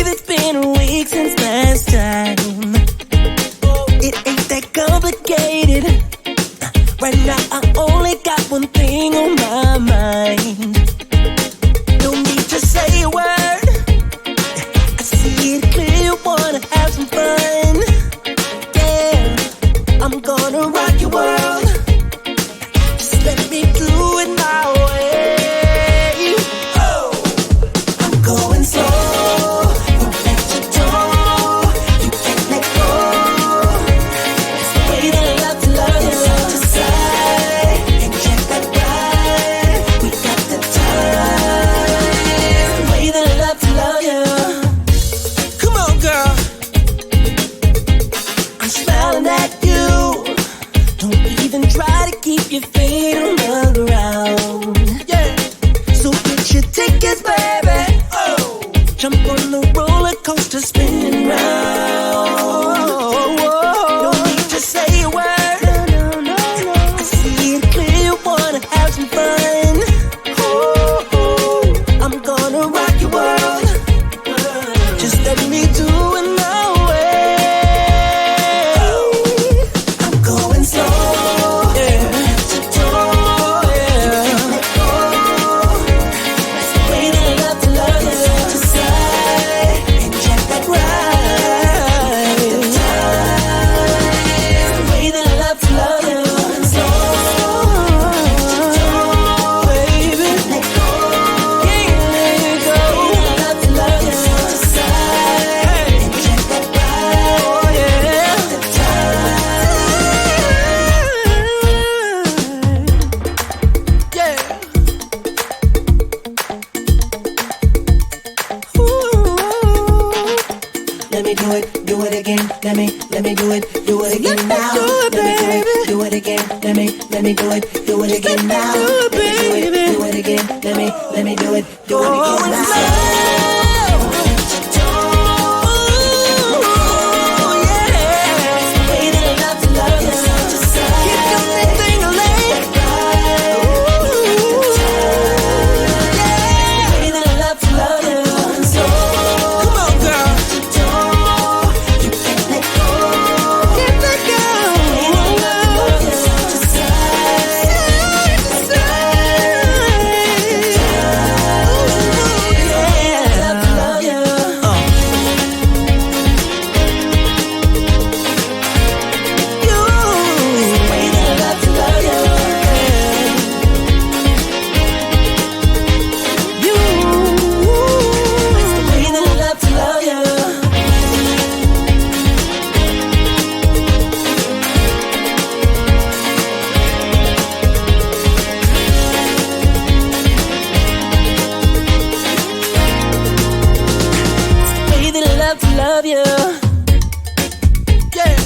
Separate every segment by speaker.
Speaker 1: Baby, it's been a week since last time. It ain't that complicated. Right now I only got one thing on my mind. No need to say a word. I see it clear, you wanna have some fun. Yeah, I'm gonna rock your world. Just let me do it my way. Oh, I'm going slow. From head to toe, you can't let go. It's the way that I love to love you. To side and check that ride. We got the time. It's the way that I love to love you. Come on, girl. I'm smiling at you. Don't even try to keep your feet on the ground. Yeah. So get your tickets, baby. Oh. Jump on the roller coaster spinning round. No need to say a word. I see it clear, you wanna have some fun. Oh, I'm gonna rock your world. Just let me do it my way. I'm going slow. Yeah. To toe, yeah. Let go. That's the way that I love to love you. To side and check that ride. The time. It's the way that I love to love you. Slow. To toe, baby. Let go. Yeah, let go. I love to love you. To side and check that ride. Oh yeah. The time. Yeah. Let me do it again. Let me do it again now. Let me do it again. Let me do it again now. Let me do it again. Let me do it again love you. Yeah.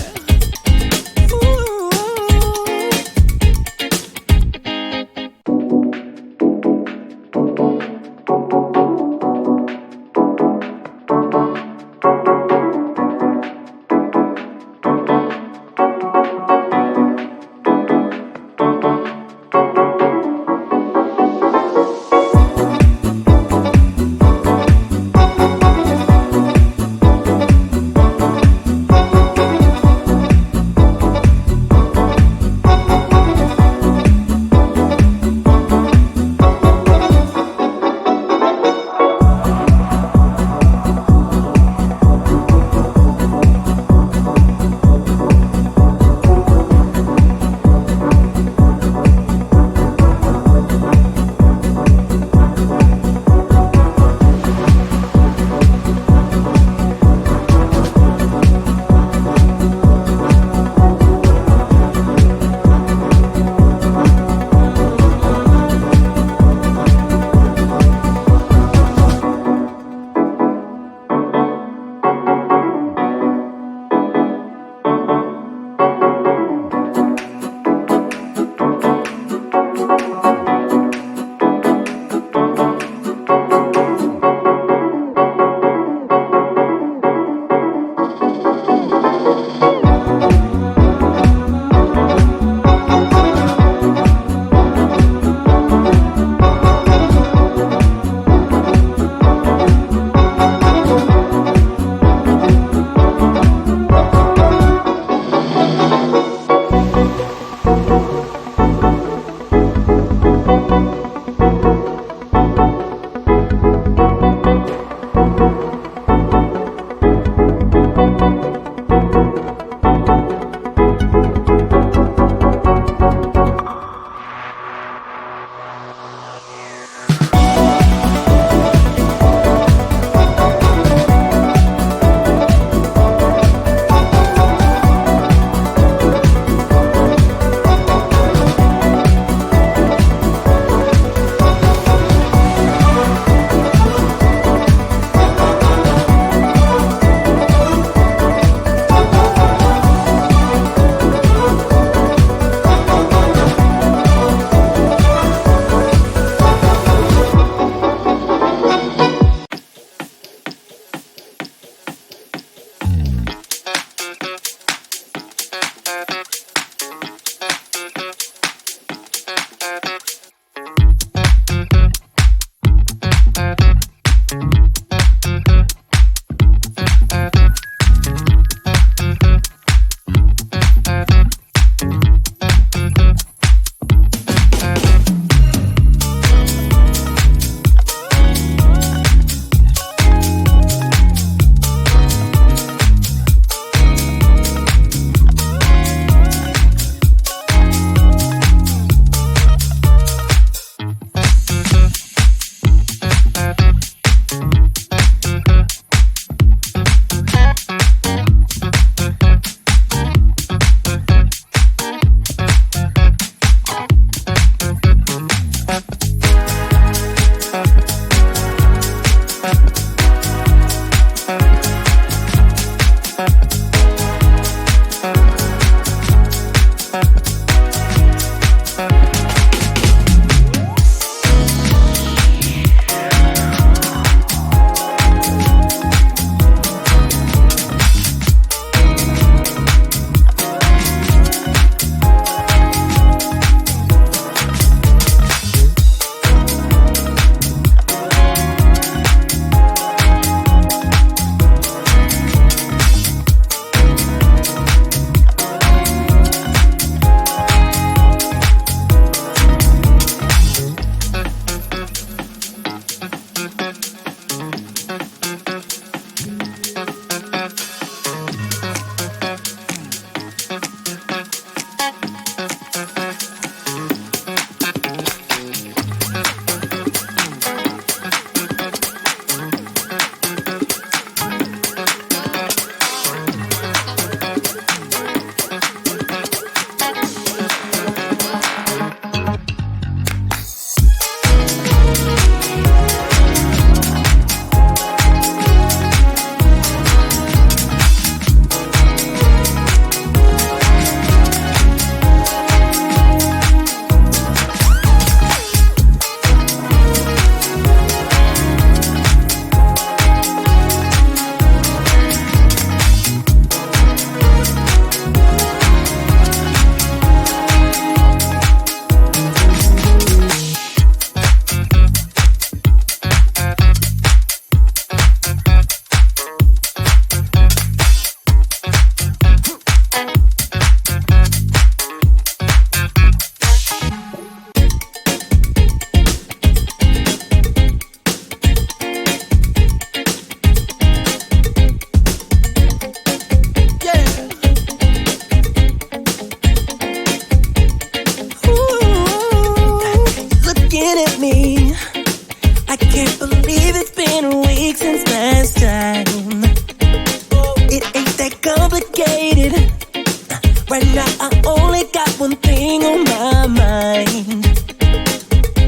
Speaker 1: Right now I only got one thing on my mind.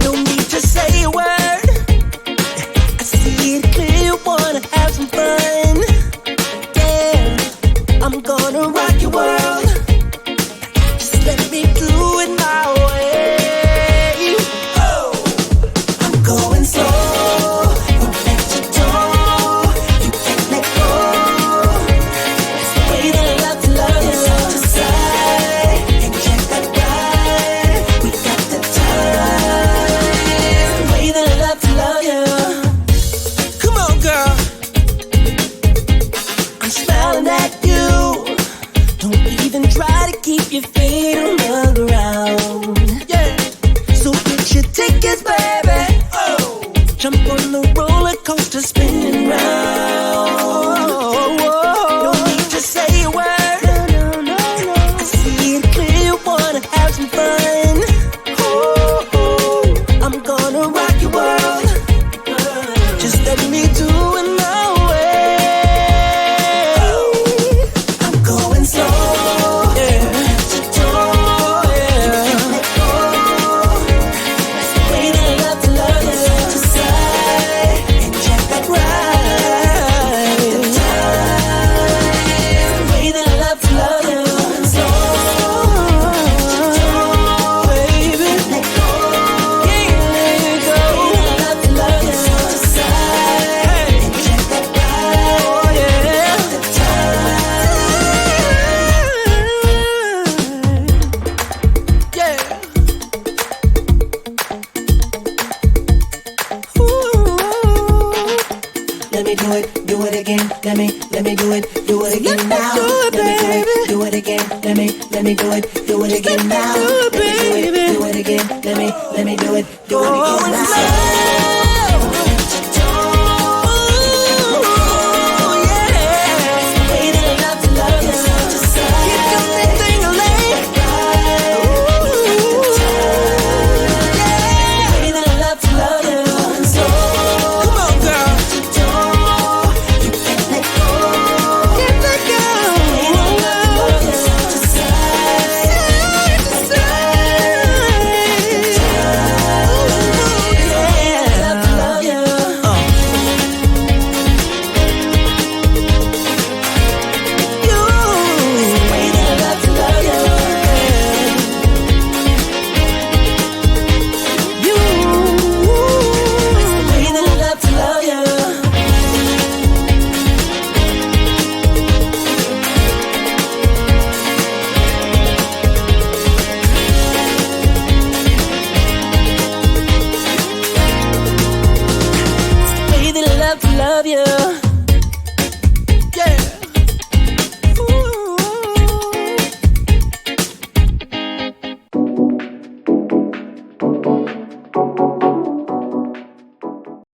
Speaker 1: No need to say a word. I see it clear, you wanna have some fun. Yeah, I'm gonna rock your world. Just let me do it my way. Oh, I'm going slow. From head to toe, you can't let go. It's the way that I love to love you. Side to side, and check that right. We got the time. It's the way that I love to love you. Come on, girl. I'm smiling at you. Don't even try to keep your feet on the ground. Yeah. So get your tickets, baby. Oh. Jump on the roller coaster spinning round. No need to say a word. I see it clear, you wanna have some fun. Ooh, I'm gonna rock your world. Just let me do it my way. I'm going slow. Yeah. To toe, yeah. Let go. That's the way that I love to love you. Side to side, and check that right. The time. The way that I love to love you. Slow. To toe, baby. Let go. Can't let it go. The way that I love to love you. Side to side, and check that right. Oh yeah. The time. Yeah. Ooh. Let me do it again. Let me do it again now. Do it again. Let me do it again now. Do it again. Let me do it again now. Love you.